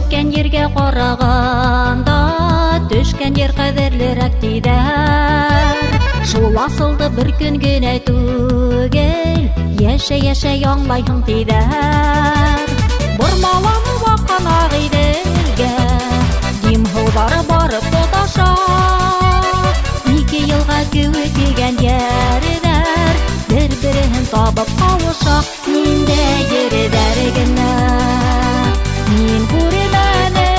Үткән ергә караганда төшкән ер кадерлерәк тидәр. Шул асылды бер көн генә түгел, яшәй аңлайһың тидәр. Бормаланы ваккан Агыйделгә, димһылдары барып тоташа. 2 елга кеүек дигән ярдәр, бер-берен табып кавыша. Миндә йөрәдәр генә, мин күрмәдем,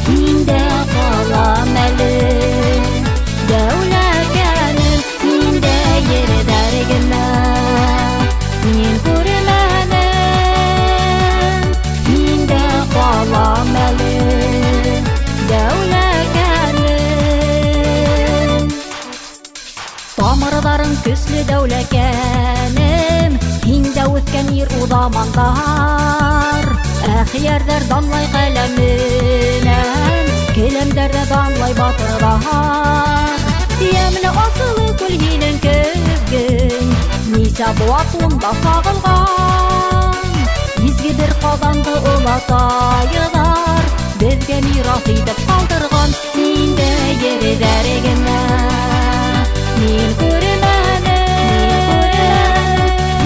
миндә калам әле. Дәүләкәнем, миндә йөрәдәр генә, мин күрмәдем, миндә калам әле. Дәүләкәнем, тамырларың көсле дәүләкәнем, һиндә үткән ир удамандар. Әхиярдар данлай каләменән, келәмдәрдә данлай батырлар. Ямлы асылы күл һинең көгөн, нисә буатунда сагылган. Изге бер казанды олатайылар, безгә мирас итеп калдырган. Миндә йөрәдәр генә, мин күрмәдем,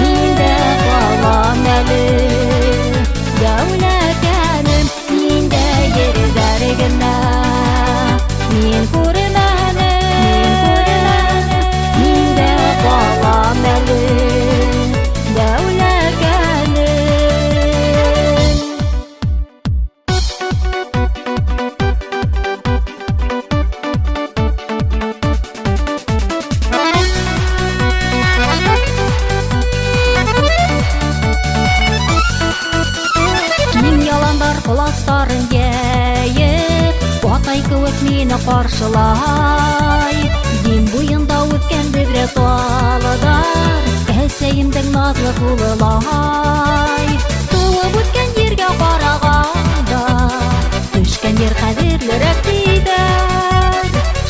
миндә калам әле. Дәүләкәнем, миндә йөрәдәр генә, мин күрмәдем, миндә калам әле. Дәүләкәнем. Мин яландар коластарын яйып, атай кеүек мине каршылай. Дим буенда үткән бөгрә талыдар, әсәемдең назлы кулылай. Туып үткән ергә караганда, төшкән ер кадерлерәк тидәр.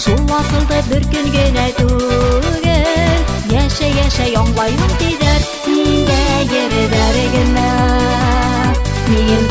Шул асылды бер көн генә түгел, яшәй аңлайһың тидәр. Миндә йөрәдәр генә, мин